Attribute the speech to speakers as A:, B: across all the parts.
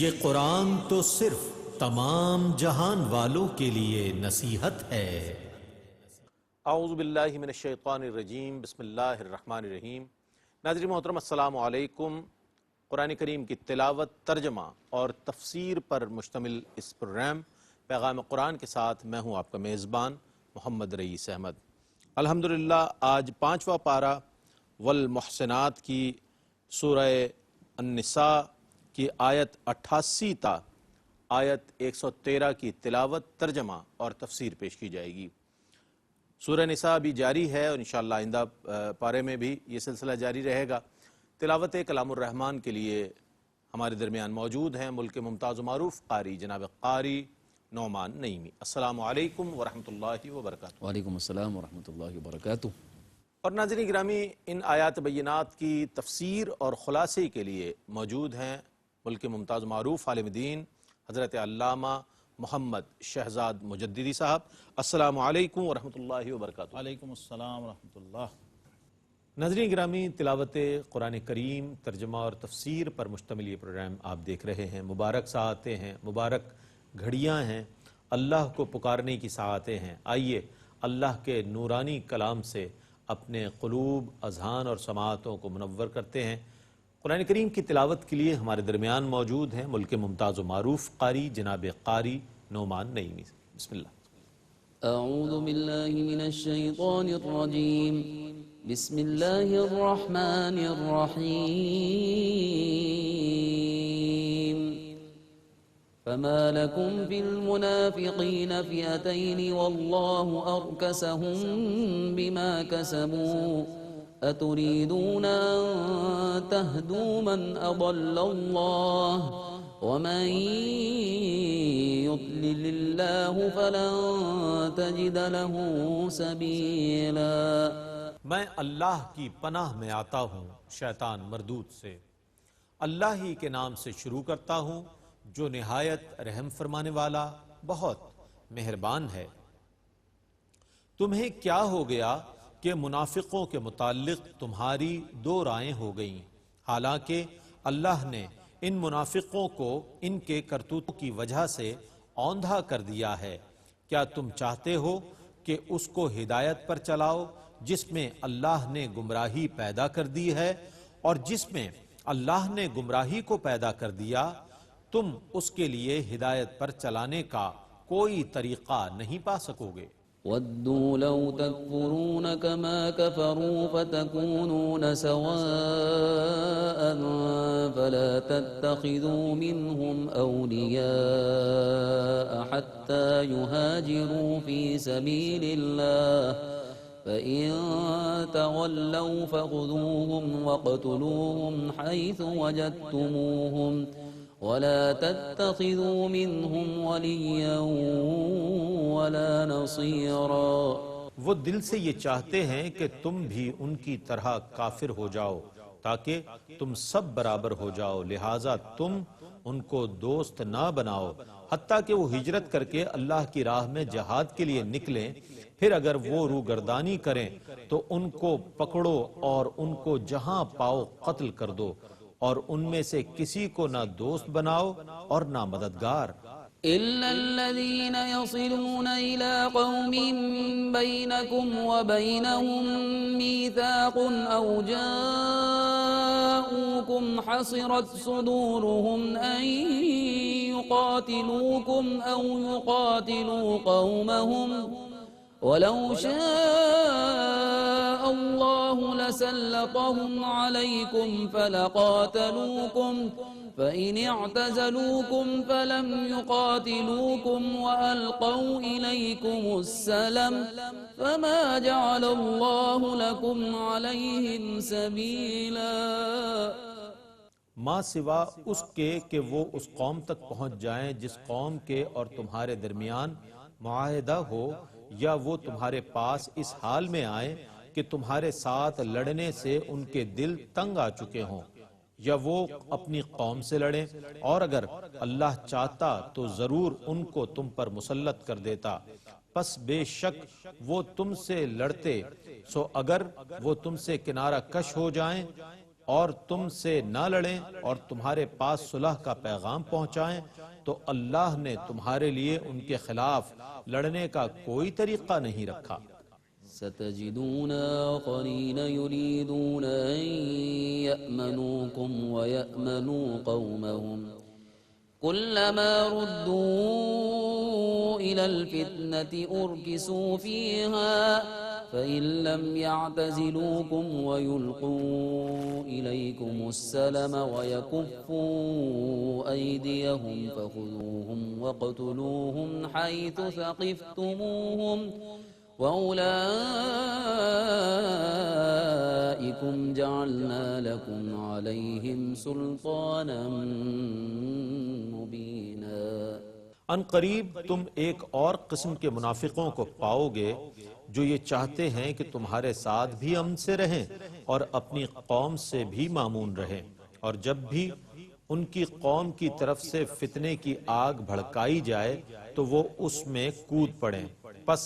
A: یہ قرآن تو صرف تمام جہان والوں کے لیے نصیحت ہے۔
B: اعوذ باللہ من الشیطان الرجیم، بسم اللہ الرحمن الرحیم۔ ناظرین محترم السلام علیکم۔ قرآن کریم کی تلاوت، ترجمہ اور تفسیر پر مشتمل اس پروگرام پیغام قرآن کے ساتھ میں ہوں آپ کا میزبان محمد رئیس احمد۔ الحمدللہ آج 5واں پارہ والمحسنات کی سورہ النساء کی آیت 88 تا آیت 113 کی تلاوت، ترجمہ اور تفسیر پیش کی جائے گی۔ سورہ نساء بھی جاری ہے اور انشاءاللہ آئندہ پارے میں بھی یہ سلسلہ جاری رہے گا۔ تلاوت کلام الرحمن کے لیے ہمارے درمیان موجود ہیں ملک ممتاز و معروف قاری جناب قاری نعمان نعیمی۔ السلام علیکم ورحمۃ اللہ وبرکاتہ۔
C: وعلیکم السلام ورحمۃ اللہ وبرکاتہ۔
B: اور ناظرین گرامی، ان آیات بینات کی تفسیر اور خلاصے کے لیے موجود ہیں ملک ممتاز و معروف عالم دین حضرت علامہ محمد شہزاد مجددی صاحب۔ السلام علیکم ورحمۃ اللہ وبرکاتہ۔
D: وعلیکم السلام ورحمۃ اللہ۔
B: ناظرین گرامی، تلاوت قرآن کریم، ترجمہ اور تفسیر پر مشتمل یہ پروگرام آپ دیکھ رہے ہیں۔ مبارک ساعتیں ہیں، مبارک گھڑیاں ہیں، اللہ کو پکارنے کی ساعتیں ہیں۔ آئیے اللہ کے نورانی کلام سے اپنے قلوب، اذہان اور سماعتوں کو منور کرتے ہیں۔ قرآن کریم کی تلاوت کے لیے ہمارے درمیان موجود ہیں ملک ممتاز و معروف قاری جناب قاری نعمان نعیمی۔ بسم اللہ۔
C: اعوذ باللہ من الشیطان الرجیم، بسم اللہ الرحمن الرحیم۔ فما لکم فی المنافقین فئتین واللہ ارکسہم بما کسبوا اتريدون أن تهدوا من أضل الله ومن يضلل الله فلن تجد له سبيلا۔
B: میں اللہ کی پناہ میں آتا ہوں شیطان مردود سے۔ اللہ ہی کے نام سے شروع کرتا ہوں جو نہایت رحم فرمانے والا، بہت مہربان ہے۔ تمہیں کیا ہو گیا کہ منافقوں کے متعلق تمہاری دو رائیں ہو گئیں، حالانکہ اللہ نے ان منافقوں کو ان کے کرتوتوں کی وجہ سے اوندھا کر دیا ہے۔ کیا تم چاہتے ہو کہ اس کو ہدایت پر چلاؤ جس میں اللہ نے گمراہی پیدا کر دی ہے، اور جس میں اللہ نے گمراہی کو پیدا کر دیا تم اس کے لیے ہدایت پر چلانے کا کوئی طریقہ نہیں پا سکو گے۔
C: وَدُّوا لَوْ تَكْفُرُونَ كَمَا كَفَرُوا فَتَكُونُونَ سَوَاءً فَلَا تَتَّخِذُوا مِنْهُمْ أَوْلِيَاءَ حَتَّى يُهَاجِرُوا فِي سَبِيلِ اللَّهِ فَإِن تَوَلَّوْا فَخُذُوهُمْ وَاقْتُلُوهُمْ حَيْثُ وَجَدتُّمُوهُمْ وَلَا تَتَّخِذُوا مِنْهُمْ وَلِيًّا وَلَا نَصِيرًا۔
B: وہ دل سے یہ چاہتے ہیں کہ تم بھی ان کی طرح کافر ہو جاؤ تاکہ تم سب برابر ہو جاؤ، لہٰذا تم ان کو دوست نہ بناؤ حتیٰ کہ وہ ہجرت کر کے اللہ کی راہ میں جہاد کے لیے نکلیں، پھر اگر وہ روگردانی کریں تو ان کو پکڑو اور ان کو جہاں پاؤ قتل کر دو، اور ان میں سے کسی کو نہ دوست بناؤ اور نہ مددگار۔
C: إِلَّا الَّذِينَ يَصِلُونَ إِلَىٰ قَوْمٍ بَيْنَكُمْ وَبَيْنَهُم مِّيثَاقٌ أَوْ جَاءُوكُمْ حَصِرَتْ صُدُورُهُمْ أَن يُقَاتِلُوكُمْ أَوْ يُقَاتِلُوا قَوْمَهُمْ وَلَوْ شَاءَ اللَّهُ لَسَلَّطَهُمْ عَلَيْكُمْ فَلَقَاتَلُوكُمْ فَإِنِ اعْتَزَلُوكُمْ فَلَمْ يُقَاتِلُوكُمْ وَأَلْقَوْا إِلَيْكُمُ السَّلَمَ فَمَا جَعَلَ اللَّهُ لَكُمْ عَلَيْهِمْ سَبِيلًا۔
B: ماں سوا اس کے کہ وہ اس قوم تک پہنچ جائیں جس قوم کے اور تمہارے درمیان معاہدہ ہو، یا وہ تمہارے پاس اس حال میں آئیں کہ تمہارے ساتھ لڑنے سے ان کے دل تنگ آ چکے ہوں، یا وہ اپنی قوم سے لڑیں، اور اگر اللہ چاہتا تو ضرور ان کو تم پر مسلط کر دیتا، پس بے شک وہ تم سے لڑتے، سو اگر وہ تم سے کنارہ کش ہو جائیں
A: اور تم سے نہ لڑیں اور تمہارے پاس صلح کا پیغام پہنچائیں تو اللہ نے تمہارے لیے ان کے خلاف لڑنے کا کوئی طریقہ نہیں رکھا۔
C: ستجدون آخرين يريدون أن يأمنوكم ويأمنوا قومهم كلما ردوا إلى الفتنة أركسوا فيها فإن لم يعتزلوكم ويلقوا إليكم السلم ويكفوا أيديهم فخذوهم واقتلوهم حيث ثقفتموهم وَأُولَئِكُمْ جَعَلْنَا لَكُمْ عَلَيْهِمْ سُلْطَانًا مُبِينًا۔
A: ان قریب تم ایک اور قسم کے منافقوں کو پاؤ گے جو یہ چاہتے ہیں کہ تمہارے ساتھ بھی امن سے رہیں اور اپنی قوم سے بھی مامون رہیں، اور جب بھی ان کی قوم کی طرف سے فتنے کی آگ بھڑکائی جائے تو وہ اس میں کود پڑیں۔ پس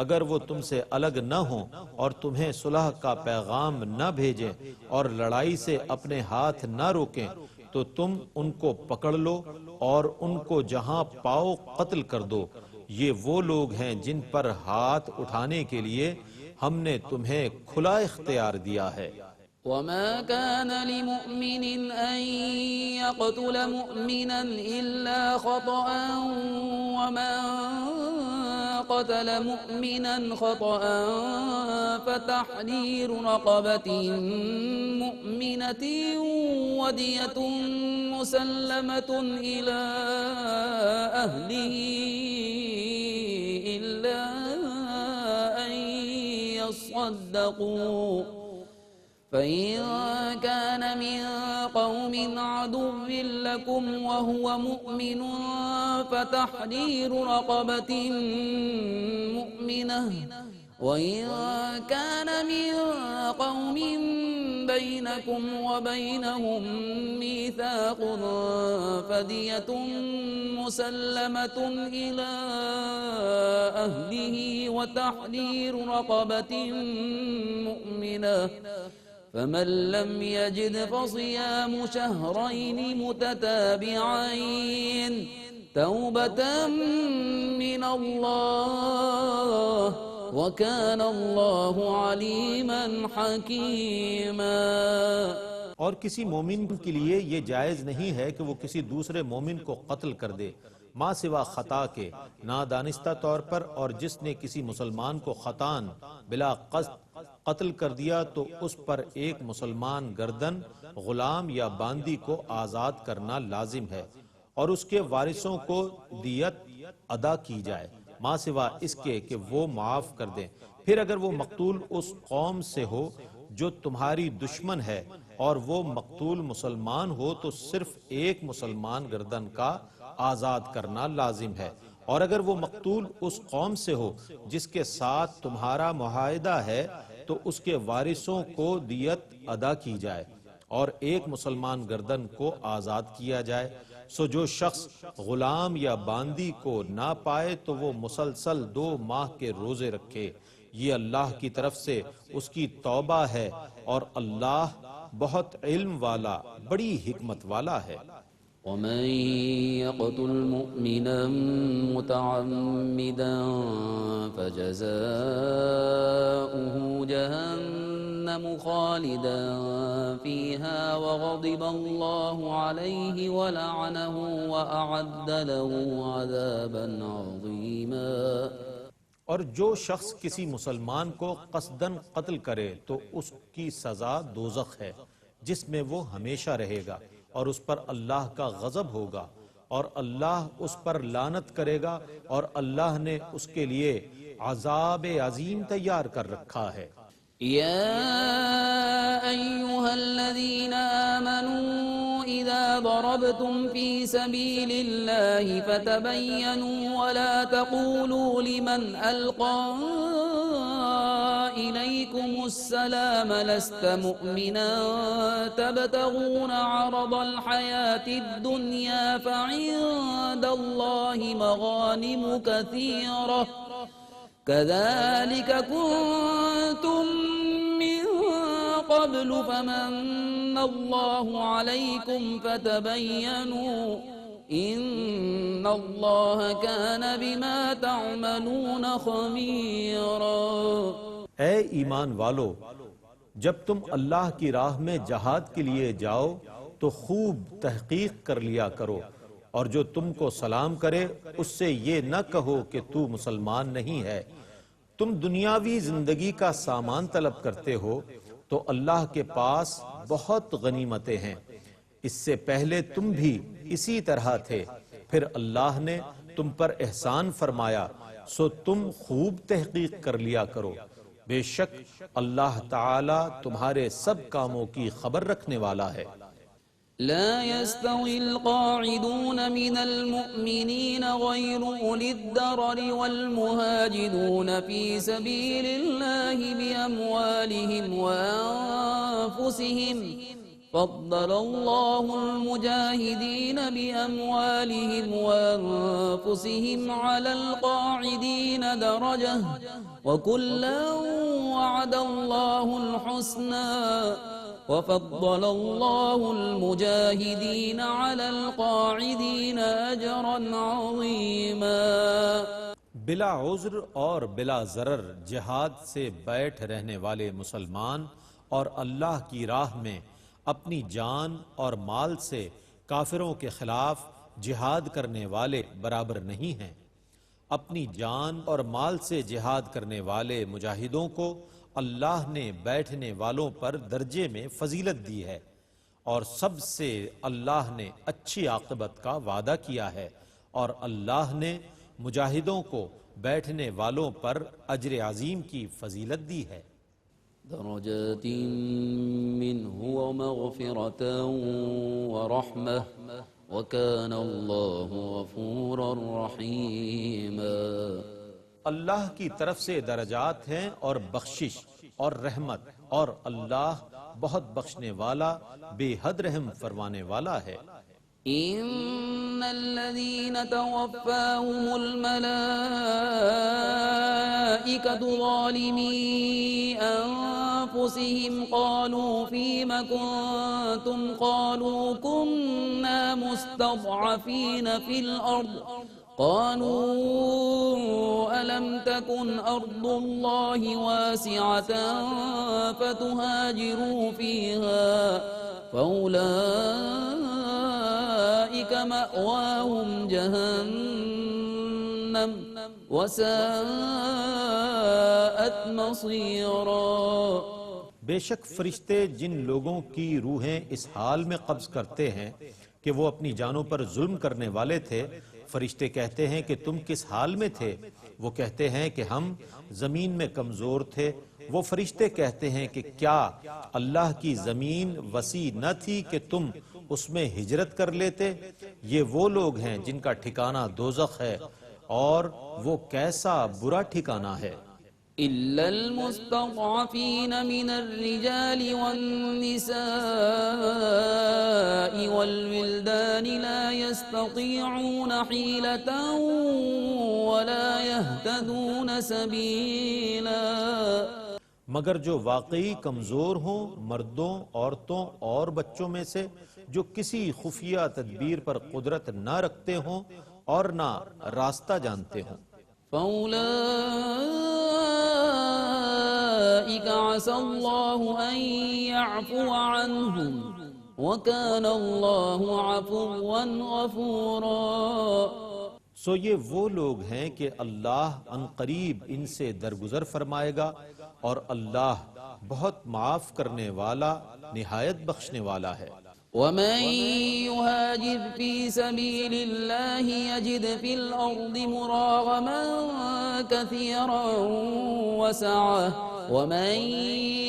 A: اگر وہ تم سے الگ نہ ہوں اور تمہیں صلح کا پیغام نہ بھیجیں اور لڑائی سے اپنے ہاتھ نہ روکیں تو تم ان کو پکڑ لو اور ان کو جہاں پاؤ قتل کر دو۔ یہ وہ لوگ ہیں جن پر ہاتھ اٹھانے کے لیے ہم نے تمہیں کھلا اختیار دیا ہے۔
C: وما كان لمؤمن أن يقتل مؤمنا إلا خطأ ومن قتل مؤمنا خطأ فتحرير رقبة مؤمنة ودية مسلمة إلى أهله إلا أن يصدقوا فإن كان من قوم عدو لكم وهو مؤمن فتحرير رقبة مؤمنة وإن كان من قوم بينكم وبينهم ميثاق فدية مسلمة إلى أهله وتحرير رقبة مؤمنة فمن لم يجد فصيام شهرين متتابعين توبة من الله وَكَانَ اللَّهُ عَلِيمًا حَكِيمًا۔
A: اور کسی مومن کے لیے یہ جائز نہیں ہے کہ وہ کسی دوسرے مومن کو قتل کر دے ما سوا خطا کے، نادانستہ طور پر، اور جس نے کسی مسلمان کو خطان بلا قصد قتل کر دیا تو اس پر ایک مسلمان گردن، غلام یا باندی کو آزاد کرنا لازم ہے اور اس کے وارثوں کو دیت ادا کی جائے ما سوا اس کے کہ وہ معاف کر دیں۔ پھر اگر وہ مقتول اس قوم سے ہو جو تمہاری دشمن ہے اور وہ مقتول مسلمان ہو تو صرف ایک مسلمان گردن کا آزاد کرنا لازم ہے، اور اگر وہ مقتول اس قوم سے ہو جس کے ساتھ تمہارا معاہدہ ہے تو اس کے وارثوں کو دیت ادا کی جائے اور ایک مسلمان گردن کو آزاد کیا جائے۔ سو جو شخص غلام یا باندی کو نہ پائے تو وہ مسلسل 2 ماہ کے روزے رکھے، یہ اللہ کی طرف سے اس کی توبہ ہے اور اللہ بہت علم والا، بڑی حکمت والا ہے۔
C: ومن يقتل مؤمنا متعمدا فجزاؤه جهنم خالدا فيها وغضب الله عليه ولعنه وأعد له عذابا عظيما۔
A: اور جو شخص کسی مسلمان کو قصداً قتل کرے تو اس کی سزا دوزخ ہے جس میں وہ ہمیشہ رہے گا اور اس پر اللہ کا غضب ہوگا اور اللہ اس پر لعنت کرے گا اور اللہ نے اس کے لیے عذاب عظیم تیار کر رکھا ہے۔
C: يا أيها الذين آمنوا إذا ضربتم في سبيل الله فتبينوا ولا تقولوا لمن ألقى إليكم السلام لست مؤمنا تبتغون عرض الحياة الدنيا فعند الله مغانم كثيرة كذلك كنتم من قبل فمن الله عليكم فتبينوا إن الله كان بما تعملون خبيرا۔
A: اے ایمان والو، جب تم اللہ کی راہ میں جہاد کے لیے جاؤ تو خوب تحقیق کر لیا کرو، اور جو تم کو سلام کرے اس سے یہ نہ کہو کہ تو مسلمان نہیں ہے۔ تم دنیاوی زندگی کا سامان طلب کرتے ہو تو اللہ کے پاس بہت غنیمتیں ہیں، اس سے پہلے تم بھی اسی طرح تھے، پھر اللہ نے تم پر احسان فرمایا، سو تم خوب تحقیق کر لیا کرو، بے شک اللہ تعالی تمہارے سب کاموں کی خبر رکھنے والا ہے۔
C: لا يستوي القاعدون من المؤمنين غير أولي الضرر والمهاجرون في سبيل الله بأموالهم وأنفسهم فضل الله المجاهدين بأموالهم وأنفسهم على القاعدين درجة وكلا وعد الله الحسنى وفضل الله المجاهدين على القاعدين أجرا عظيما۔
A: بلا عذر اور بلا ضرر جہاد سے بیٹھ رہنے والے مسلمان اور اللہ کی راہ میں اپنی جان اور مال سے کافروں کے خلاف جہاد کرنے والے برابر نہیں ہیں۔ اپنی جان اور مال سے جہاد کرنے والے مجاہدوں کو اللہ نے بیٹھنے والوں پر درجے میں فضیلت دی ہے، اور سب سے اللہ نے اچھی عاقبت کا وعدہ کیا ہے، اور اللہ نے مجاہدوں کو بیٹھنے والوں پر اجر عظیم کی فضیلت دی ہے۔
C: درجات منه ومغفرة ورحمة وكان الله غفورا رحيما۔
A: اللہ کی طرف سے درجات ہیں اور بخشش اور رحمت، اور اللہ بہت بخشنے والا، بے حد رحم فرمانے والا ہے۔
C: إن الذين توفاهم الملائكة ظالمي أنفسهم قالوا فيم كنتم قالوا كنا مستضعفين في الأرض قالوا ألم تكن أرض الله واسعة فتهاجروا فيها فأولئك مأواهم جهنم وساءت مصيرا۔
A: بے شک فرشتے جن لوگوں کی روحیں اس حال میں قبض کرتے ہیں کہ وہ اپنی جانوں پر ظلم کرنے والے تھے، فرشتے کہتے ہیں کہ تم کس حال میں تھے؟ وہ کہتے ہیں کہ ہم زمین میں کمزور تھے۔ وہ فرشتے کہتے ہیں کہ کیا اللہ کی زمین وسیع نہ تھی کہ تم اس میں ہجرت کر لیتے؟ یہ وہ لوگ ہیں جن کا ٹھکانہ دوزخ ہے، اور وہ کیسا برا ٹھکانہ ہے۔
C: إلا المستضعفين من الرجال والنساء والولدان لا يستطيعون حيلة ولا يهتدون سبيلا۔
A: مگر جو واقعی کمزور ہوں، مردوں، عورتوں اور بچوں میں سے جو کسی خفیہ تدبیر پر قدرت نہ رکھتے ہوں اور نہ راستہ جانتے ہوں،
C: فأولئك عسى الله أن يعفو عنهم وكان الله عفوا غفورا۔
A: سو یہ وہ لوگ ہیں کہ اللہ عنقریب ان سے درگزر فرمائے گا، اور اللہ بہت معاف کرنے والا، نہایت بخشنے والا ہے۔
C: ومن يهاجر في سبيل الله يجد في الأرض مراغما كثيرا وسعة ومن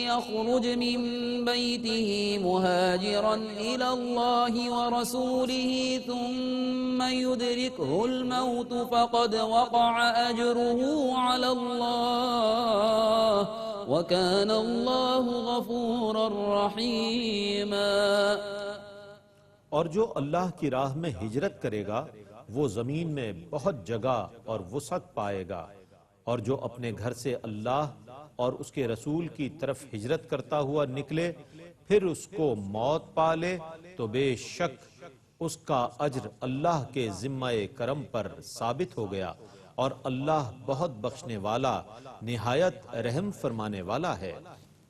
C: يخرج من بيته مهاجرا إلى الله ورسوله ثم يدركه الموت فقد وقع أجره على الله وكان الله غفورا رحيما۔
A: اور جو اللہ کی راہ میں ہجرت کرے گا وہ زمین میں بہت جگہ اور وسعت پائے گا، اور جو اپنے گھر سے اللہ اور اس کے رسول کی طرف ہجرت کرتا ہوا نکلے پھر اس کو موت پالے تو بے شک اس کا اجر اللہ کے ذمہ کرم پر ثابت ہو گیا اور اللہ بہت بخشنے والا نہایت رحم فرمانے والا ہے۔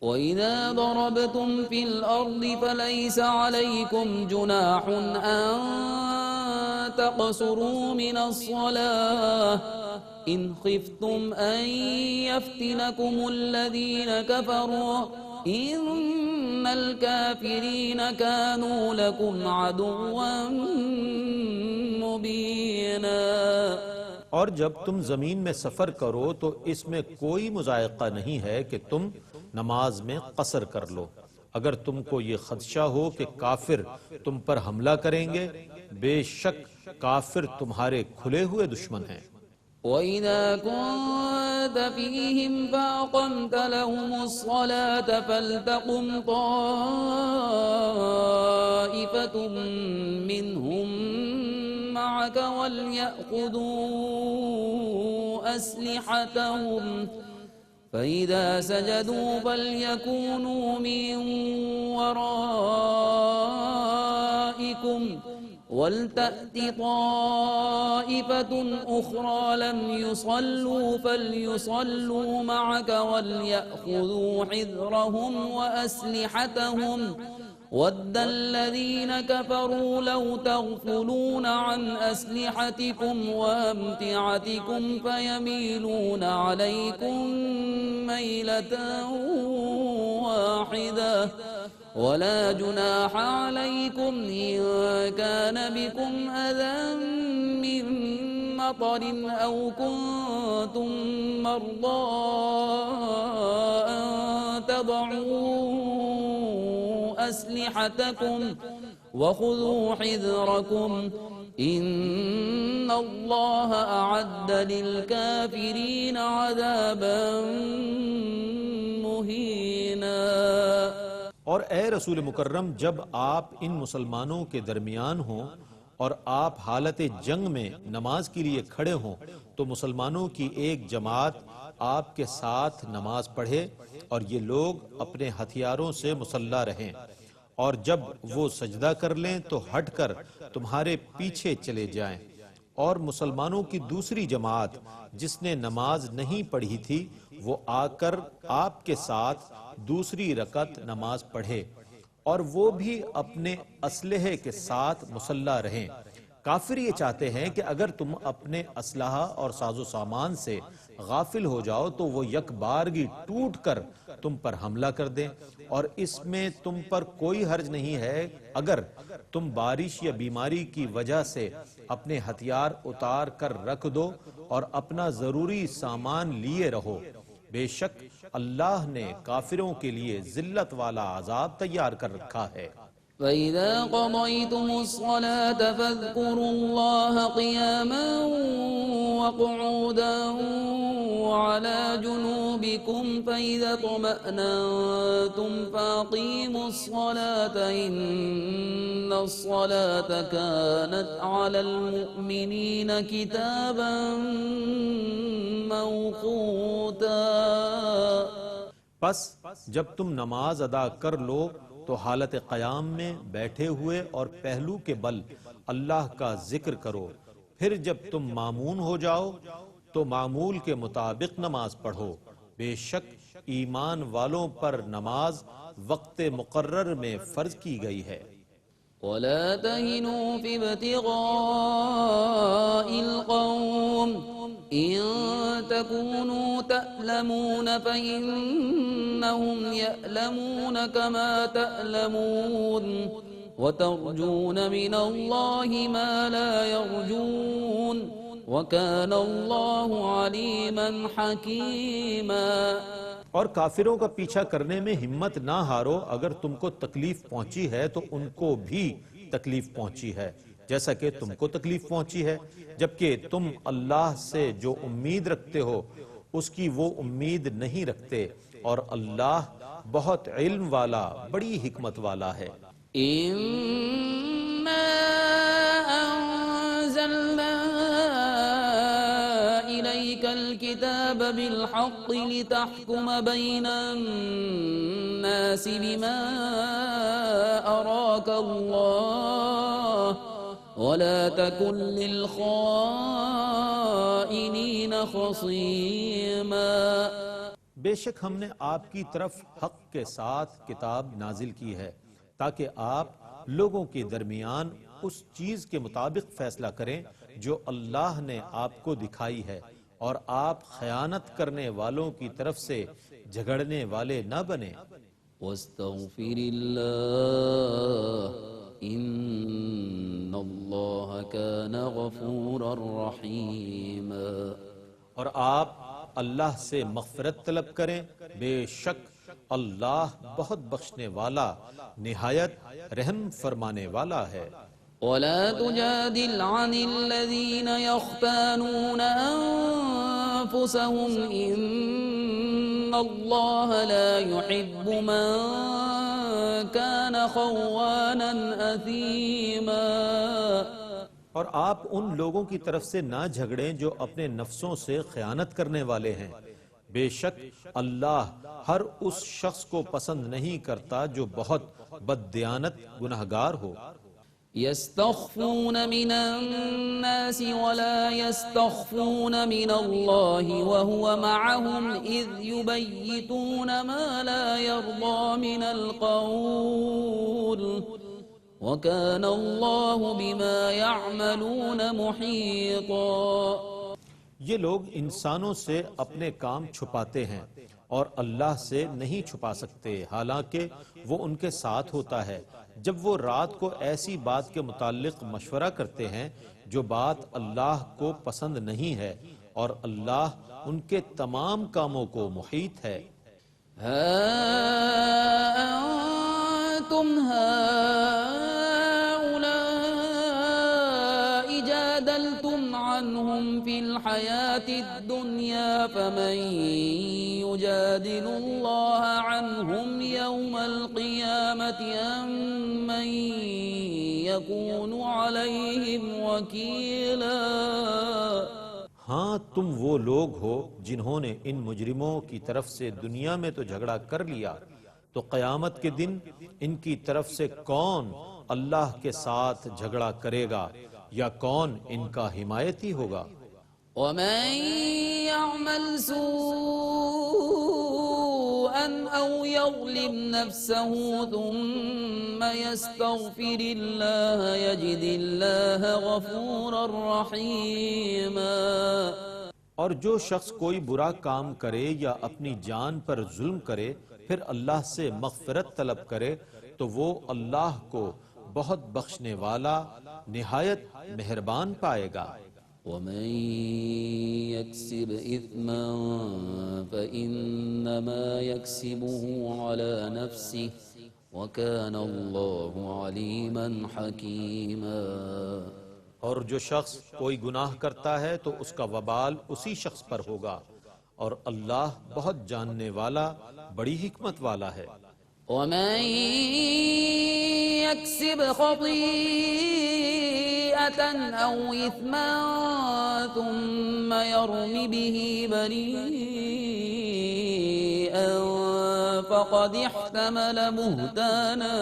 C: وَإِذَا ضَرَبْتُمْ فِي الْأَرْضِ فَلَيْسَ عَلَيْكُمْ جُنَاحٌ أَن تَقْصُرُوا مِنَ الصَّلَاةِ إِنْ خِفْتُمْ أَن يَفْتِنَكُمُ الَّذِينَ كَفَرُوا إِنَّ الْكَافِرِينَ كَانُوا لَكُمْ عَدُوًّا مُبِينًا۔
A: اور جب تم زمین میں سفر کرو تو اس میں کوئی مضائقہ نہیں ہے کہ تم نماز میں قصر کر لو، اگر تم کو یہ خدشہ ہو کہ کافر تم پر حملہ کریں گے، بے شک کافر تمہارے کھلے ہوئے دشمن ہیں۔
C: وَإِذَا كُنْتَ فِيهِمْ فَأَقَمْتَ لَهُمُ الصَّلَاةَ فَلْتَقُمْ طَائِفَةٌ مِّنْهُمْ مَعَكَ وَلْيَأْخُذُوا أَسْلِحَتَهُمْ فَإِذَا سَجَدُوا فَلْيَكُونُوا مِنْ وَرَائِكُمْ وَلْتَأْتِ طَائِفَةٌ أُخْرَى لَمْ يُصَلُّوا فَلْيُصَلُّوا مَعَكَ وَلْيَأْخُذُوا حِذْرَهُمْ وَأَسْلِحَتَهُمْ وَدَّ الَّذِينَ كَفَرُوا لَوْ تَغْفُلُونَ عَنْ أَسْلِحَتِكُمْ وَأَمْتِعَتِكُمْ فَيَمِيلُونَ عَلَيْكُمْ مَيْلَةً وَاحِدَةً وَلَا جُنَاحَ عَلَيْكُمْ إِن كَانَ بِكُمْ أَذًى مِّن مَّطَرٍ أَوْ كُنتُم مَّرْضَىٰ أَن تَضَعُوا أَسْلِحَتَكُمْ وَخُذُوا حِذْرَكُمْ إِنَّ اللَّهَ أَعَدَّ لِلْكَافِرِينَ عَذَابًا مُّهِينًا۔
A: اور اے رسول مکرم جب آپ ان مسلمانوں کے درمیان ہوں اور آپ حالت جنگ میں نماز کے لیے کھڑے ہوں تو مسلمانوں کی ایک جماعت آپ کے ساتھ نماز پڑھے اور یہ لوگ اپنے ہتھیاروں سے مسلح رہیں، اور جب وہ سجدہ کر لیں تو ہٹ کر تمہارے پیچھے چلے جائیں، اور مسلمانوں کی دوسری جماعت جس نے نماز نہیں پڑھی تھی وہ آ کر آپ کے ساتھ دوسری رکعت نماز پڑھے، اور وہ بھی اپنے اسلحے کے ساتھ مسلح رہیں۔ کافر یہ چاہتے ہیں کہ اگر تم اپنے اسلحہ اور ساز و سامان سے غافل ہو جاؤ تو وہ یک بارگی ٹوٹ کر تم پر حملہ کر دیں، اور اس میں تم پر کوئی حرج نہیں ہے اگر تم بارش یا بیماری کی وجہ سے اپنے ہتھیار اتار کر رکھ دو اور اپنا ضروری سامان لیے رہو، بے شک اللہ نے کافروں کے لیے ذلت والا عذاب تیار کر رکھا ہے۔
C: فَإِذَا قَضَيْتُمُ الصَّلَاةَ فَاذْكُرُوا اللَّهَ قِيَامًا وَقُعُودًا وَعَلَى جُنُوبِكُمْ فَإِذَا اطْمَأْنَنتُمْ فَأَقِيمُوا الصَّلَاةَ إِنَّ الصَّلَاةَ كَانَتْ عَلَى الْمُؤْمِنِينَ كِتَابًا موقوتا۔
A: پس جب تم نماز ادا کر لو تو حالت قیام میں بیٹھے ہوئے اور پہلو کے بل اللہ کا ذکر کرو، پھر جب تم مامون ہو جاؤ تو معمول کے مطابق نماز پڑھو، بے شک ایمان والوں پر نماز وقت مقرر میں فرض کی گئی ہے۔
C: وَلَا تَهِنُوا فِي ابْتِغَاءِ الْقَوْمِ إِن تَكُونُوا تَأْلَمُونَ فَإِنَّهُمْ يَأْلَمُونَ كَمَا تَأْلَمُونَ وَتَرْجُونَ مِنَ اللَّهِ مَا لَا يَرْجُونَ وَكَانَ اللَّهُ عَلِيمًا حَكِيمًا۔
A: اور کافروں کا پیچھا کرنے میں ہمت نہ ہارو، اگر تم کو تکلیف پہنچی ہے تو ان کو بھی تکلیف پہنچی ہے جیسا کہ تم کو تکلیف پہنچی ہے، جبکہ تم اللہ سے جو امید رکھتے ہو اس کی وہ امید نہیں رکھتے، اور اللہ بہت علم والا بڑی حکمت والا ہے۔
C: إِنَّا أَنزَلْنَا إِلَيْكَ عليك الكتاب بالحق لتحكم بين الناس بما أراك الله ولا تكن للخائنين خصيما.
A: بے شک ہم نے آپ کی طرف حق کے ساتھ کتاب نازل کی ہے تاکہ آپ لوگوں کے درمیان اس چیز کے مطابق فیصلہ کریں جو اللہ نے آپ کو دکھائی ہے، اور آپ خیانت کرنے والوں کی طرف سے جھگڑنے والے نہ بنیں.
C: واستغفر الله إن الله كان غفورا رحيما.
A: اور آپ اللہ سے مغفرت طلب کریں، بے شک اللہ بہت بخشنے والا نہایت رحم فرمانے والا ہے.
C: ولا تجادل عن الذين يختانون أنفسهم إن الله لا يحب من كان خوانا أثيما.
A: اور آپ ان لوگوں کی طرف سے نہ جھگڑیں جو اپنے نفسوں سے خیانت کرنے والے ہیں. بے شک اللہ ہر اس شخص کو پسند نہیں کرتا جو بہت بددیانت گناہگار ہو.
C: يستخفون من الناس ولا يستخفون من الله وهو معهم إذ يبيتون ما لا يرضى من القول وكان الله بما يعملون محيطا.
A: یہ لوگ انسانوں سے اپنے کام چھپاتے ہیں اور اللہ سے نہیں چھپا سکتے، حالانکہ وہ ان کے ساتھ ہوتا ہے جب وہ رات کو ایسی بات کے متعلق مشورہ کرتے ہیں جو بات اللہ کو پسند نہیں ہے، اور اللہ ان کے تمام کاموں کو محیط ہے.
C: ها أنتم هؤلاء جادلتم عنهم في الحياة الدنيا فمن يجادل الله عنهم يوم القيامة أم من يكون عليهم وكيلا.
A: ہاں تم وہ لوگ ہو جنہوں نے ان مجرموں کی طرف سے دنیا میں تو جھگڑا کر لیا، تو قیامت کے دن ان کی طرف سے کون اللہ کے ساتھ جھگڑا کرے گا یا کون ان کا حمایتی ہوگا؟
C: ومن يعمل سوءا أو يظلم نفسه ثم يستغفر الله يجد الله غفورا رحيما.
A: اور جو شخص کوئی برا کام کرے یا اپنی جان پر ظلم کرے پھر اللہ سے مغفرت طلب کرے تو وہ اللہ کو بہت بخشنے والا نہایت مہربان پائے گا.
C: ومن يكسب إثما فإنما يكسبه على نفسه وكان الله عليما حكيما.
A: اور جو شخص کوئی گناہ کرتا ہے تو اس کا وبال اسی شخص پر ہوگا، اور اللہ بہت جاننے والا بڑی حکمت والا ہے.
C: ومن يكسب خطيئة أو إثما ثم يرم به بريئا فقد احتمل بهتانا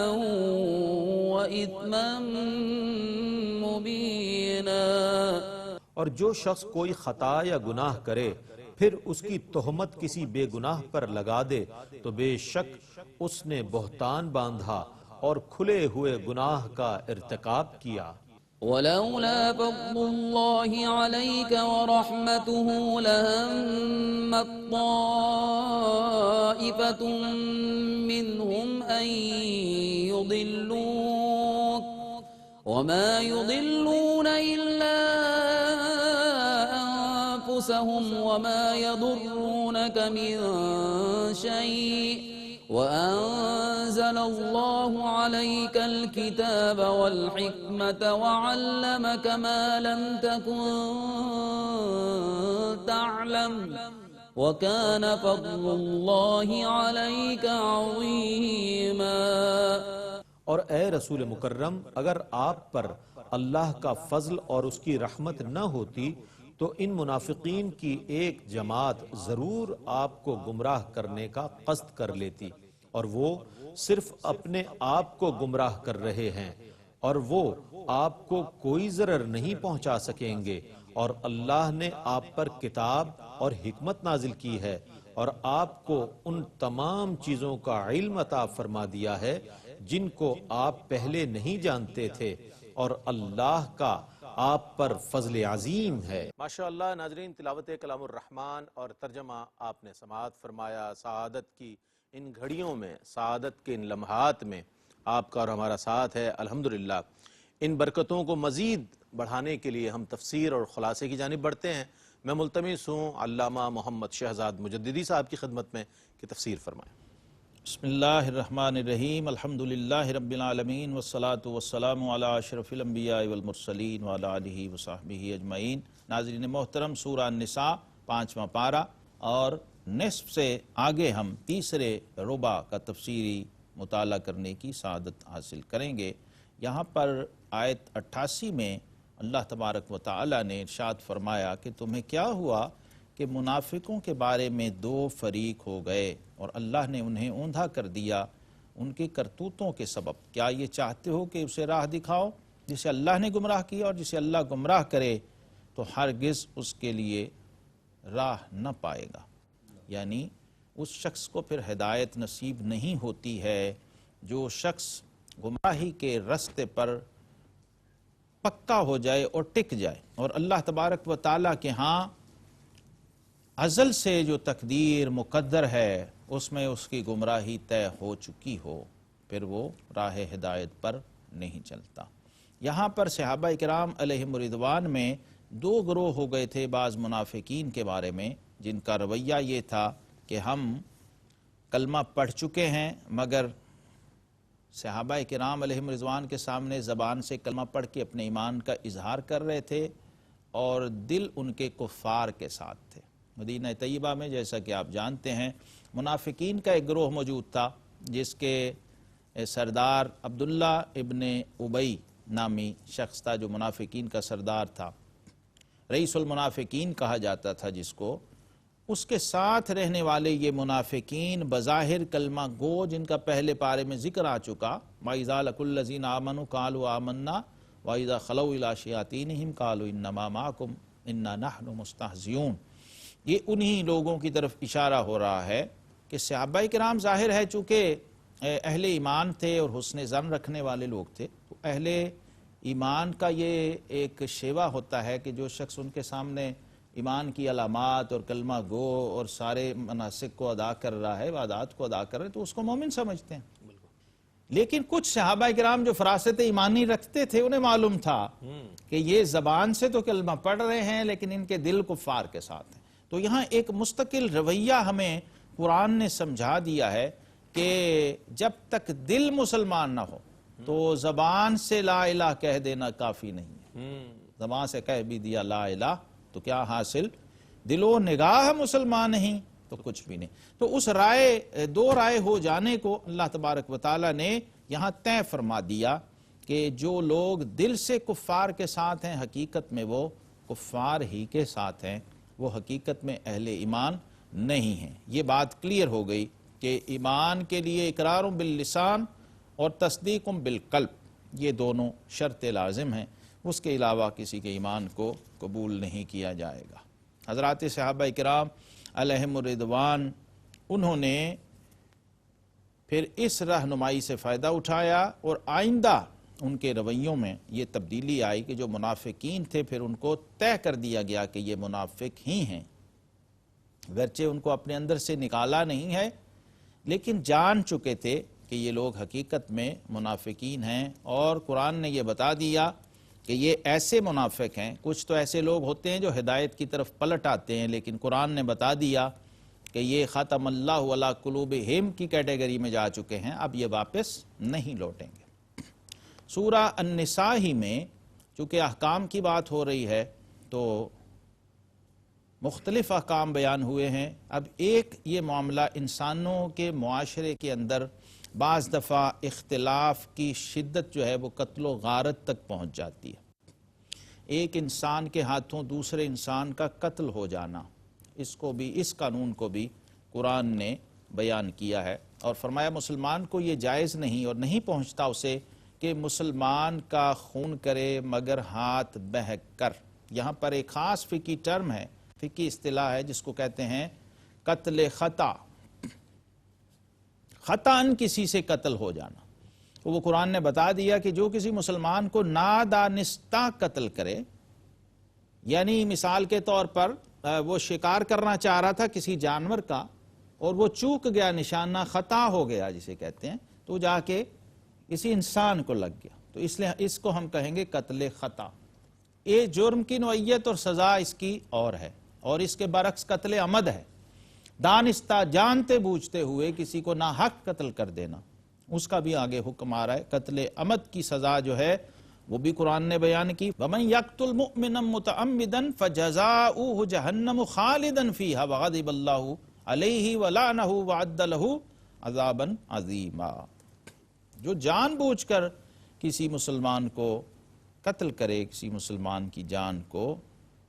C: وإثما مبينا.
A: اور جو شخص کوئی خطا یا گناہ کرے پھر اس کی تہمت کسی بے گناہ پر لگا دے تو بے شک اس نے بہتان باندھا اور کھلے ہوئے گناہ کا ارتکاب کیا.
C: ولولا فضل الله عليك ورحمته لهمت طائفة منهم أن يضلوك وما يضلون إلا أنفسهم وما يضرونك من شيء وأنزل الله عليك الكتاب والحكمة وعلمك ما لم تكن تعلم وكان فضل الله عليك عظيما.
A: اور اے رسول مکرم، اگر آپ پر اللہ کا فضل اور اس کی رحمت نہ ہوتی تو ان منافقین کی ایک جماعت ضرور آپ کو گمراہ کرنے کا قصد کر لیتی، اور وہ صرف اپنے آپ کو گمراہ کر رہے ہیں، اور وہ آپ کو کوئی ضرر نہیں پہنچا سکیں گے، اور اللہ نے آپ پر کتاب اور حکمت نازل کی ہے، اور آپ کو ان تمام چیزوں کا علم عطا فرما دیا ہے جن کو آپ پہلے نہیں جانتے تھے، اور اللہ کا آپ پر فضل عظیم ہے۔
B: ماشاءاللہ ناظرین، تلاوت کلام الرحمن اور ترجمہ آپ نے سماعت فرمایا۔ سعادت کی ان گھڑیوں میں، سعادت کے ان لمحات میں آپ کا اور ہمارا ساتھ ہے الحمدللہ۔ ان برکتوں کو مزید بڑھانے کے لیے ہم تفسیر اور خلاصے کی جانب بڑھتے ہیں۔ میں ملتمس ہوں علامہ محمد شہزاد مجددی صاحب کی خدمت میں کہ تفسیر فرمائیں۔
D: بسم اللہ الرحمن الرحیم، الحمدللہ رب العالمین، والصلاة والسلام علی اشرف الانبیاء والمرسلین وعلی آلہ وصحبہ اجمعین۔ ناظرین محترم، سورہ النساء 5واں پارہ اور نصف سے آگے ہم تیسرے ربع کا تفسیری مطالعہ کرنے کی سعادت حاصل کریں گے۔ یہاں پر آیت 88 میں اللہ تبارک و تعالی نے ارشاد فرمایا کہ تمہیں کیا ہوا کہ منافقوں کے بارے میں دو فریق ہو گئے اور اللہ نے انہیں اوندھا کر دیا ان کے کرتوتوں کے سبب۔ کیا یہ چاہتے ہو کہ اسے راہ دکھاؤ جسے اللہ نے گمراہ کیا، اور جسے اللہ گمراہ کرے تو ہرگز اس کے لیے راہ نہ پائے گا، یعنی اس شخص کو پھر ہدایت نصیب نہیں ہوتی ہے جو شخص گمراہی کے رستے پر پکا ہو جائے اور ٹک جائے، اور اللہ تبارک و تعالیٰ کے ہاں ازل سے جو تقدیر مقدر ہے اس میں اس کی گمراہی طے ہو چکی ہو، پھر وہ راہ ہدایت پر نہیں چلتا۔ یہاں پر صحابہ کرام علیہم رضوان میں دو گروہ ہو گئے تھے بعض منافقین کے بارے میں، جن کا رویہ یہ تھا کہ ہم کلمہ پڑھ چکے ہیں، مگر صحابہ کرام علیہم رضوان کے سامنے زبان سے کلمہ پڑھ کے اپنے ایمان کا اظہار کر رہے تھے، اور دل ان کے کفار کے ساتھ تھے۔ مدینہ طیبہ میں جیسا کہ آپ جانتے ہیں منافقین کا ایک گروہ موجود تھا جس کے سردار عبداللہ ابن ابی نامی شخص تھا، جو منافقین کا سردار تھا، رئیس المنافقین کہا جاتا تھا جس کو۔ اس کے ساتھ رہنے والے یہ منافقین بظاہر کلمہ گو، جن کا پہلے پارے میں ذکر آ چکا، وَإِذَا لَقُوا الَّذِينَ آمَنُوا قَالُوا آمَنَّا وَإِذَا خَلَوْا إِلَىٰ شَيَاطِينِهِمْ قَالُوا إِنَّمَا مَعَكُمْ إِنَّا نَحْنُ مُسْتَهْزِئُونَ۔ یہ انہی لوگوں کی طرف اشارہ ہو رہا ہے کہ صحابہ کرام ظاہر ہے چونکہ اہل ایمان تھے اور حسن ظن رکھنے والے لوگ تھے، تو اہل ایمان کا یہ ایک شیوا ہوتا ہے کہ جو شخص ان کے سامنے ایمان کی علامات اور کلمہ گو اور سارے مناسک کو ادا کر رہا ہے، عبادات کو ادا کر رہا ہے، تو اس کو مومن سمجھتے ہیں۔ لیکن کچھ صحابہ کرام جو فراست ایمانی رکھتے تھے انہیں معلوم تھا کہ یہ زبان سے تو کلمہ پڑھ رہے ہیں لیکن ان کے دل کفار کے ساتھ ہیں۔ تو یہاں ایک مستقل رویہ ہمیں قرآن نے سمجھا دیا ہے کہ جب تک دل مسلمان نہ ہو تو زبان سے لا الہ کہہ دینا کافی نہیں ہے۔ زبان سے کہہ بھی دیا لا الہ تو کیا حاصل، دل و نگاہ مسلمان نہیں تو کچھ بھی نہیں۔ تو اس دو رائے ہو جانے کو اللہ تبارک و تعالی نے یہاں طے فرما دیا کہ جو لوگ دل سے کفار کے ساتھ ہیں حقیقت میں وہ کفار ہی کے ساتھ ہیں، وہ حقیقت میں اہل ایمان نہیں ہیں۔ یہ بات کلیئر ہو گئی کہ ایمان کے لیے اقرار باللسان اور تصدیق بالقلب یہ دونوں شرط لازم ہیں، اس کے علاوہ کسی کے ایمان کو قبول نہیں کیا جائے گا۔ حضرات صحابہ کرام علیہم الرضوان انہوں نے پھر اس رہنمائی سے فائدہ اٹھایا اور آئندہ ان کے رویوں میں یہ تبدیلی آئی کہ جو منافقین تھے پھر ان کو طے کر دیا گیا کہ یہ منافق ہی ہیں، گرچہ ان کو اپنے اندر سے نکالا نہیں ہے لیکن جان چکے تھے کہ یہ لوگ حقیقت میں منافقین ہیں، اور قرآن نے یہ بتا دیا کہ یہ ایسے منافق ہیں۔ کچھ تو ایسے لوگ ہوتے ہیں جو ہدایت کی طرف پلٹ آتے ہیں، لیکن قرآن نے بتا دیا کہ یہ ختم اللہ علی قلوبہم کی کیٹیگری میں جا چکے ہیں، اب یہ واپس نہیں لوٹیں گے۔ سورہ النساء ہی میں چونکہ احکام کی بات ہو رہی ہے تو مختلف احکام بیان ہوئے ہیں۔ اب ایک یہ معاملہ انسانوں کے معاشرے کے اندر بعض دفعہ اختلاف کی شدت جو ہے وہ قتل و غارت تک پہنچ جاتی ہے۔ ایک انسان کے ہاتھوں دوسرے انسان کا قتل ہو جانا، اس قانون کو بھی قرآن نے بیان کیا ہے، اور فرمایا مسلمان کو یہ جائز نہیں اور نہیں پہنچتا اسے کہ مسلمان کا خون کرے مگر ہاتھ بہک کر۔ یہاں پر ایک خاص فقہی ٹرم ہے، فقہی اصطلاح ہے جس کو کہتے ہیں قتل خطا، خطاً کسی سے قتل ہو جانا۔ تو وہ قرآن نے بتا دیا کہ جو کسی مسلمان کو نادانستہ قتل کرے، یعنی مثال کے طور پر وہ شکار کرنا چاہ رہا تھا کسی جانور کا اور وہ چوک گیا، نشانہ خطا ہو گیا جسے کہتے ہیں، تو جا کے کسی انسان کو لگ گیا، تو اس لیے اس کو ہم کہیں گے قتل خطا۔ یہ جرم کی نوعیت اور سزا اس کی اور ہے، اور اس کے برعکس قتل عمد ہے، دانستہ جانتے بوجھتے ہوئے کسی کو ناحق قتل کر دینا، اس کا بھی آگے حکم آ رہا ہے۔ قتل عمد کی سزا جو ہے وہ بھی قرآن نے بیان کی، وَمَن يَقْتُلْ مُؤْمِنًا مُتَعَمِّدًا فَجَزَاؤُهُ جَهَنَّمُ خَالِدًا فِيهَا وَغَضِبَ اللَّهُ عَلَيْهِ وَلَعْنَهُ وَعَدَّ لَهُ عَذَابًا عَظِيمًا۔ جو جان بوجھ کر کسی مسلمان کو قتل کرے، کسی مسلمان کی جان کو،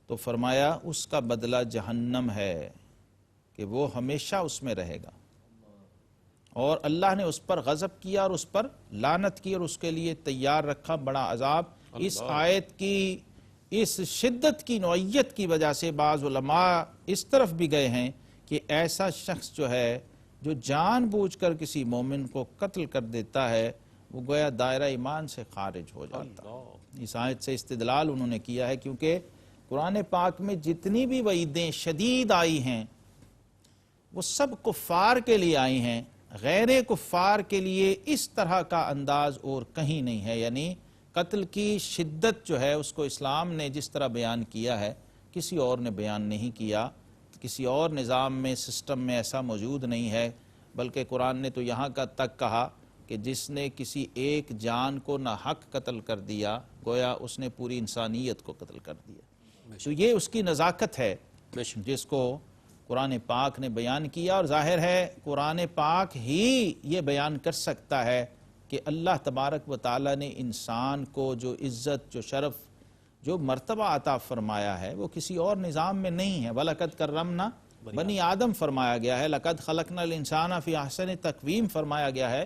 D: تو فرمایا اس کا بدلہ جہنم ہے کہ وہ ہمیشہ اس میں رہے گا، اور اللہ نے اس پر غضب کیا اور اس پر لعنت کی اور اس کے لیے تیار رکھا بڑا عذاب۔ اس آیت کی اس شدت کی نوعیت کی وجہ سے بعض علماء اس طرف بھی گئے ہیں کہ ایسا شخص جو ہے جو جان بوجھ کر کسی مومن کو قتل کر دیتا ہے وہ گویا دائرہ ایمان سے خارج ہو جاتا ہے۔ اس آیت سے استدلال انہوں نے کیا ہے کیونکہ قرآن پاک میں جتنی بھی وعیدیں شدید آئی ہیں وہ سب کفار کے لیے آئی ہیں، غیر کفار کے لیے اس طرح کا انداز اور کہیں نہیں ہے، یعنی قتل کی شدت جو ہے اس کو اسلام نے جس طرح بیان کیا ہے کسی اور نے بیان نہیں کیا، کسی اور نظام میں سسٹم میں ایسا موجود نہیں ہے، بلکہ قرآن نے تو یہاں کا تک کہا کہ جس نے کسی ایک جان کو ناحق قتل کر دیا گویا اس نے پوری انسانیت کو قتل کر دیا۔ تو یہ اس کی نزاکت ہے جس کو قرآن پاک نے بیان کیا، اور ظاہر ہے قرآن پاک ہی یہ بیان کر سکتا ہے کہ اللہ تبارک و تعالیٰ نے انسان کو جو عزت، جو شرف، جو مرتبہ عطا فرمایا ہے وہ کسی اور نظام میں نہیں ہے۔ وَلَقَدْ كَرَّمْنَا بنی آدم فرمایا گیا ہے، لَقَدْ خَلَقْنَا الْإِنسَانَ فِي أَحْسَنِ تَقْوِيمٍ فرمایا گیا ہے،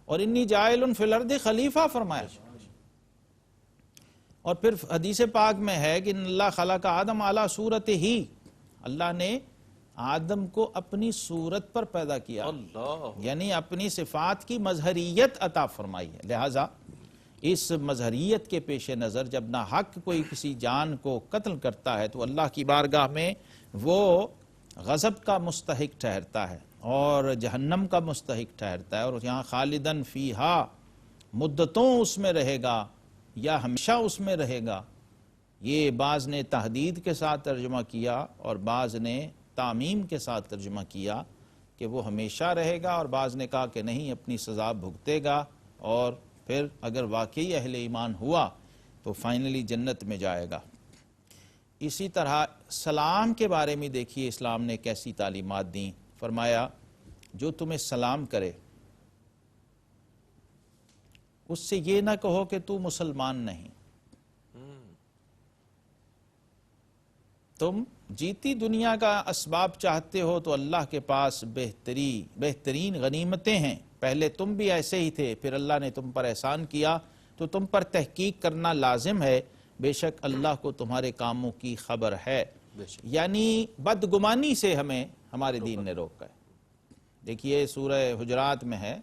D: اور انی جاعل فی الارض خلیفہ فرمایا گیا۔ اور پھر حدیث پاک میں ہے کہ اللہ خلق آدم علی صورتہ ہی، اللہ نے آدم کو اپنی صورت پر پیدا کیا، یعنی اپنی صفات کی مظہریت عطا فرمائی ہے۔ لہٰذا اس مظہریت کے پیش نظر جب ناحق کوئی کسی جان کو قتل کرتا ہے تو اللہ کی بارگاہ میں وہ غضب کا مستحق ٹھہرتا ہے اور جہنم کا مستحق ٹھہرتا ہے، اور یہاں خالدن فیہا، مدتوں اس میں رہے گا یا ہمیشہ اس میں رہے گا۔ یہ بعض نے تحدید کے ساتھ ترجمہ کیا اور بعض نے تعمیم کے ساتھ ترجمہ کیا کہ وہ ہمیشہ رہے گا، اور بعض نے کہا کہ نہیں، اپنی سزا بھگتے گا، اور پھر اگر واقعی اہل ایمان ہوا تو فائنلی جنت میں جائے گا۔ اسی طرح سلام کے بارے میں دیکھیے اسلام نے کیسی تعلیمات دیں۔ فرمایا جو تمہیں سلام کرے اس سے یہ نہ کہو کہ تو مسلمان نہیں، تم جیتی دنیا کا اسباب چاہتے ہو تو اللہ کے پاس بہترین غنیمتیں ہیں، پہلے تم بھی ایسے ہی تھے، پھر اللہ نے تم پر احسان کیا تو تم پر تحقیق کرنا لازم ہے، بے شک اللہ کو تمہارے کاموں کی خبر ہے۔ یعنی بدگمانی سے ہمیں ہمارے دین نے روکا ہے۔ دیکھیے سورہ حجرات میں ہے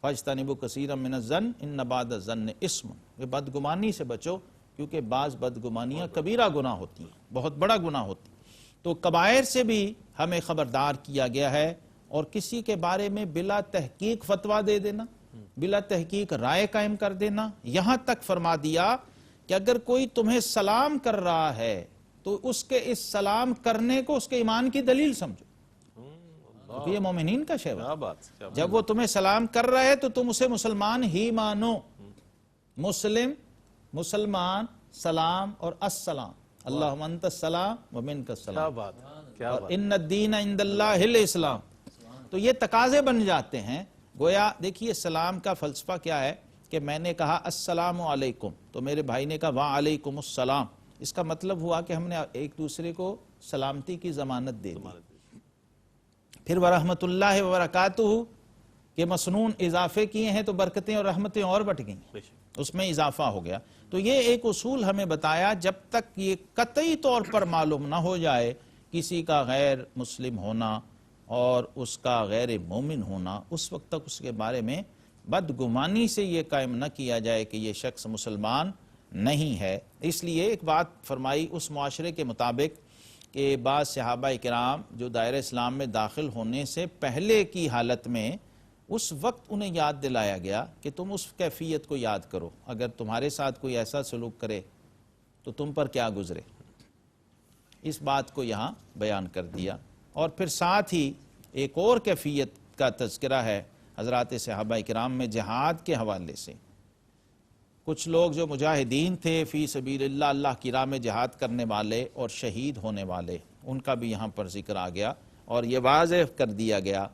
D: فَاجْتَنِبُوا كَثِيرًا مِّنَ الظَّنِّ إِنَّ بَعْضَ الظَّنِّ إِثْمٌ، کہ بدگمانی سے بچو کیونکہ بعض بدگمانیاں کبیرہ گناہ ہوتی ہیں، بہت بڑا گناہ ہوتی ہیں۔ تو کبائر سے بھی ہمیں خبردار کیا گیا ہے، اور کسی کے بارے میں بلا تحقیق فتویٰ دے دینا، بلا تحقیق رائے قائم کر دینا، یہاں تک فرما دیا کہ اگر کوئی تمہیں سلام کر رہا ہے تو اس کے اس سلام کرنے کو اس کے ایمان کی دلیل سمجھو، کیونکہ یہ مومنین کا شعور ہے۔ جب وہ تمہیں سلام کر رہا ہے تو تم اسے مسلمان ہی مانو، مسلم، مسلمان، سلام اور السلام، اللہم انت السلام ومنک السلام، اور ان الدین عند اللہ الاسلام۔ تو یہ تقاضے بن جاتے ہیں۔ گویا دیکھیے سلام کا فلسفہ کیا ہے کہ میں نے کہا السلام علیکم تو میرے بھائی نے کہا وعلیکم السلام، اس کا مطلب ہوا کہ ہم نے ایک دوسرے کو سلامتی کی ضمانت دے دی. پھر ورحمۃ اللہ وبرکاتہ کہ مسنون اضافے کیے ہیں تو برکتیں اور رحمتیں اور بٹ گئیں, اس میں اضافہ ہو گیا. تو یہ ایک اصول ہمیں بتایا, جب تک یہ قطعی طور پر معلوم نہ ہو جائے کسی کا غیر مسلم ہونا اور اس کا غیر مومن ہونا, اس وقت تک اس کے بارے میں بدگمانی سے یہ قائم نہ کیا جائے کہ یہ شخص مسلمان نہیں ہے. اس لیے ایک بات فرمائی اس معاشرے کے مطابق کہ بعض صحابہ کرام جو دائرہ اسلام میں داخل ہونے سے پہلے کی حالت میں اس وقت انہیں یاد دلایا گیا کہ تم اس کیفیت کو یاد کرو, اگر تمہارے ساتھ کوئی ایسا سلوک کرے تو تم پر کیا گزرے. اس بات کو یہاں بیان کر دیا. اور پھر ساتھ ہی ایک اور کیفیت کا تذکرہ ہے حضرات صحابہ کرام میں جہاد کے حوالے سے. کچھ لوگ جو مجاہدین تھے فی سبیل اللہ, اللہ کی راہ میں جہاد کرنے والے اور شہید ہونے والے, ان کا بھی یہاں پر ذکر آ گیا اور یہ واضح کر دیا گیا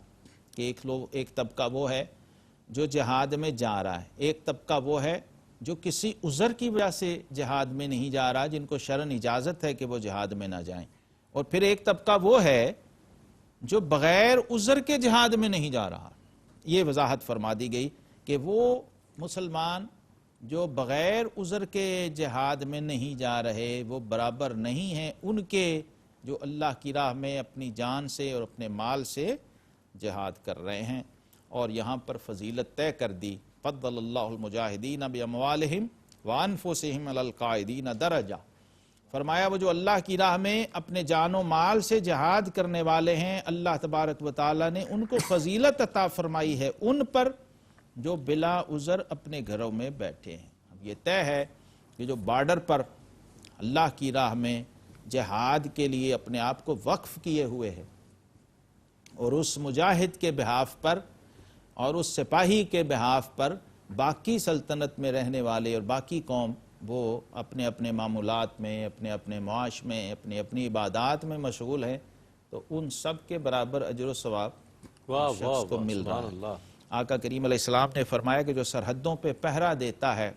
D: کہ ایک طبقہ وہ ہے جو جہاد میں جا رہا ہے, ایک طبقہ وہ ہے جو کسی عذر کی وجہ سے جہاد میں نہیں جا رہا, جن کو شرعاً اجازت ہے کہ وہ جہاد میں نہ جائیں, اور پھر ایک طبقہ وہ ہے جو بغیر عذر کے جہاد میں نہیں جا رہا. یہ وضاحت فرما دی گئی کہ وہ مسلمان جو بغیر عذر کے جہاد میں نہیں جا رہے وہ برابر نہیں ہیں ان کے جو اللہ کی راہ میں اپنی جان سے اور اپنے مال سے جہاد کر رہے ہیں. اور یہاں پر فضیلت طے کر دی, فضل اللہ المجاہدین باموالہم وانفسہم علی القاعدین درجہ. فرمایا وہ جو اللہ کی راہ میں اپنے جان و مال سے جہاد کرنے والے ہیں, اللہ تبارک و تعالی نے ان کو فضیلت عطا فرمائی ہے ان پر جو بلا عذر اپنے گھروں میں بیٹھے ہیں. اب یہ طے ہے کہ جو بارڈر پر اللہ کی راہ میں جہاد کے لیے اپنے آپ کو وقف کیے ہوئے ہیں اور اس مجاہد کے بہاف پر اور اس سپاہی کے بہاف پر باقی سلطنت میں رہنے والے اور باقی قوم وہ اپنے اپنے معمولات میں, اپنے اپنے معاش میں, اپنی اپنی عبادات میں مشغول ہیں, تو ان سب کے برابر اجر و ثواب شخص کو مل رہا ہے. آقا کریم علیہ السلام نے فرمایا کہ جو سرحدوں پہ پہرا دیتا ہے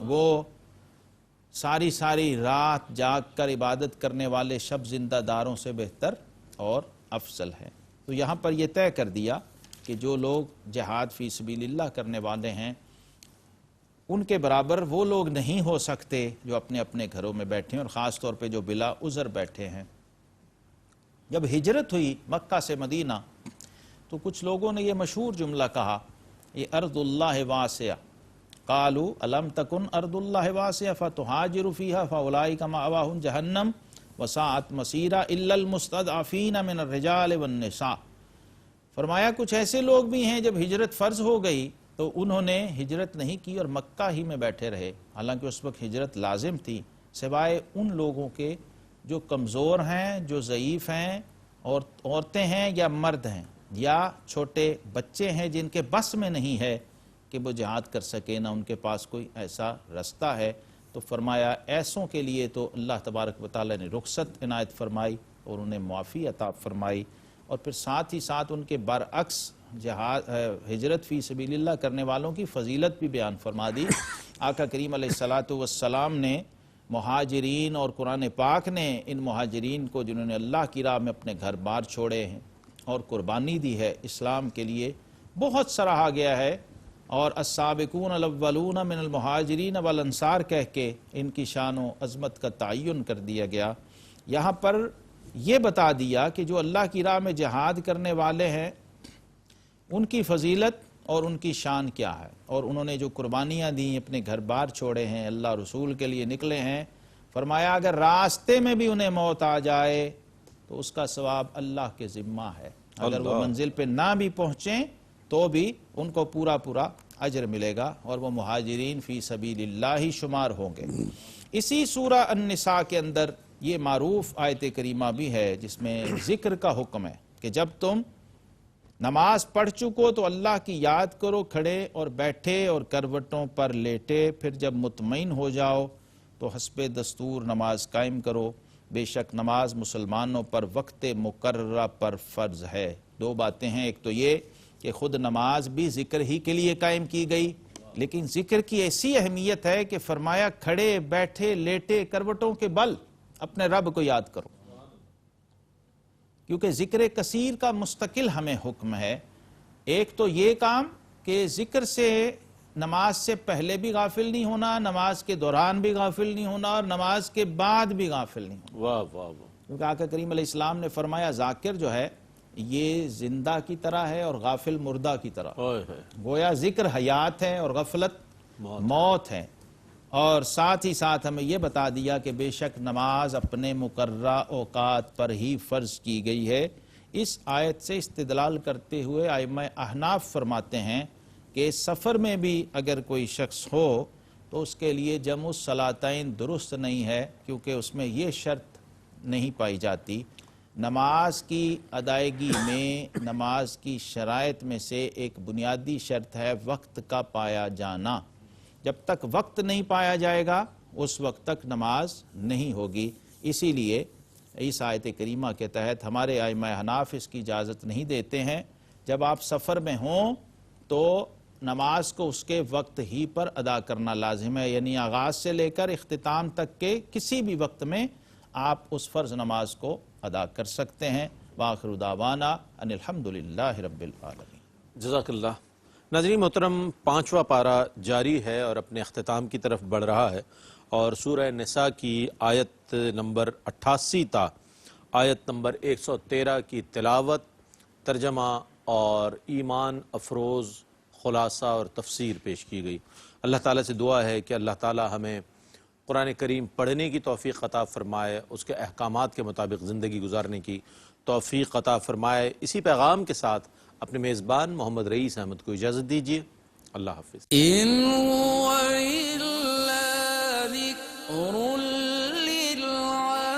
D: وہ ساری ساری رات جاگ کر عبادت کرنے والے شب زندہ داروں سے بہتر اور افضل ہے. تو یہاں پر یہ طے کر دیا کہ جو لوگ جہاد فی سبیل اللہ کرنے والے ہیں ان کے برابر وہ لوگ نہیں ہو سکتے جو اپنے اپنے گھروں میں بیٹھے ہیں, اور خاص طور پہ جو بلا عذر بیٹھے ہیں. جب ہجرت ہوئی مکہ سے مدینہ تو کچھ لوگوں نے یہ مشہور جملہ کہا, یہ ارض اللہ واسعہ, قالوا الم تکن ارض اللہ واسعہ فتہاجروا فیہا فاولئک مأواہم جہنم وساعت مصیرا الا المستضعفین من الرجال والنساء. فرمایا کچھ ایسے لوگ بھی ہیں جب ہجرت فرض ہو گئی تو انہوں نے ہجرت نہیں کی اور مکہ ہی میں بیٹھے رہے, حالانکہ اس وقت ہجرت لازم تھی, سوائے ان لوگوں کے جو کمزور ہیں, جو ضعیف ہیں, اور عورتیں ہیں یا مرد ہیں یا چھوٹے بچے ہیں جن کے بس میں نہیں ہے کہ وہ جہاد کر سکے, نہ ان کے پاس کوئی ایسا رستہ ہے. تو فرمایا ایسوں کے لیے تو اللہ تبارک و تعالی نے رخصت عنایت فرمائی اور انہیں معافی عطا فرمائی, اور پھر ساتھ ہی ساتھ ان کے برعکس جہاد ہجرت فی سبیل اللہ کرنے والوں کی فضیلت بھی بیان فرما دی. آقا کریم علیہ السلام نے مہاجرین اور قرآن پاک نے ان مہاجرین کو جنہوں نے اللہ کی راہ میں اپنے گھر بار چھوڑے ہیں اور قربانی دی ہے اسلام کے لیے, بہت سراہا گیا ہے, اور السابقون الاولون من المہاجرین والانصار کہہ کے ان کی شان و عظمت کا تعین کر دیا گیا. یہاں پر یہ بتا دیا کہ جو اللہ کی راہ میں جہاد کرنے والے ہیں ان کی فضیلت اور ان کی شان کیا ہے, اور انہوں نے جو قربانیاں دیں, اپنے گھر بار چھوڑے ہیں, اللہ رسول کے لیے نکلے ہیں. فرمایا اگر راستے میں بھی انہیں موت آ جائے تو اس کا ثواب اللہ کے ذمہ ہے, اگر وہ منزل پہ نہ بھی پہنچیں تو بھی ان کو پورا پورا اجر ملے گا, اور وہ مہاجرین فی سبیل اللہ ہی شمار ہوں گے. اسی سورہ النساء کے اندر یہ معروف آیت کریمہ بھی ہے جس میں ذکر کا حکم ہے کہ جب تم نماز پڑھ چکو تو اللہ کی یاد کرو کھڑے اور بیٹھے اور کروٹوں پر لیٹے, پھر جب مطمئن ہو جاؤ تو حسب دستور نماز قائم کرو, بے شک نماز مسلمانوں پر وقت مقررہ پر فرض ہے. دو باتیں ہیں, ایک تو یہ کہ خود نماز بھی ذکر ہی کے لیے قائم کی گئی لیکن ذکر کی ایسی اہمیت ہے کہ فرمایا کھڑے بیٹھے لیٹے کروٹوں کے بل اپنے رب کو یاد کرو، کیونکہ ذکر کثیر کا مستقل ہمیں حکم ہے۔ ایک تو یہ کام کہ ذکر سے نماز سے پہلے بھی غافل نہیں ہونا، نماز کے دوران بھی غافل نہیں ہونا، اور نماز کے بعد بھی غافل نہیں ہونا۔
B: واہ واہ واہ،
D: کیونکہ آقا کریم علیہ السلام نے فرمایا ذاکر جو ہے یہ زندہ کی طرح ہے اور غافل مردہ کی طرح،
B: اوئے ہوئے،
D: گویا ذکر حیات ہے اور غفلت موت ہے۔ اور ساتھ ہی ساتھ ہمیں یہ بتا دیا کہ بے شک نماز اپنے مقررہ اوقات پر ہی فرض کی گئی ہے۔ اس آیت سے استدلال کرتے ہوئے ائمہ احناف فرماتے ہیں کہ سفر میں بھی اگر کوئی شخص ہو تو اس کے لیے جمع الصلاتین درست نہیں ہے، کیونکہ اس میں یہ شرط نہیں پائی جاتی۔ نماز کی ادائیگی میں نماز کی شرائط میں سے ایک بنیادی شرط ہے وقت کا پایا جانا۔ جب تک وقت نہیں پایا جائے گا اس وقت تک نماز نہیں ہوگی۔ اسی لیے اس آیت کریمہ کے تحت ہمارے ائمہ احناف اس کی اجازت نہیں دیتے ہیں۔ جب آپ سفر میں ہوں تو نماز کو اس کے وقت ہی پر ادا کرنا لازم ہے، یعنی آغاز سے لے کر اختتام تک کے کسی بھی وقت میں آپ اس فرض نماز کو ادا کر سکتے ہیں۔ وآخر دعوانا ان الحمدللہ رب العالمین۔
B: جزاک اللہ۔ ناظرین محترم، 5واں پارہ جاری ہے اور اپنے اختتام کی طرف بڑھ رہا ہے، اور سورہ نساء کی آیت نمبر 88 تا آیت نمبر 113 کی تلاوت، ترجمہ اور ایمان افروز خلاصہ اور تفسیر پیش کی گئی۔ اللہ تعالیٰ سے دعا ہے کہ اللہ تعالیٰ ہمیں قرآن کریم پڑھنے کی توفیق عطا فرمائے، اس کے احکامات کے مطابق زندگی گزارنے کی توفیق عطا فرمائے۔ اسی پیغام کے ساتھ اپنے میزبان محمد رئیس احمد کو اجازت دیجیے۔ اللہ حافظ۔
C: إن هو إلا ذكر للعالمين۔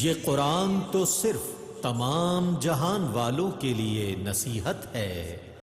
A: یہ قرآن تو صرف تمام جہان والوں کے لیے نصیحت ہے۔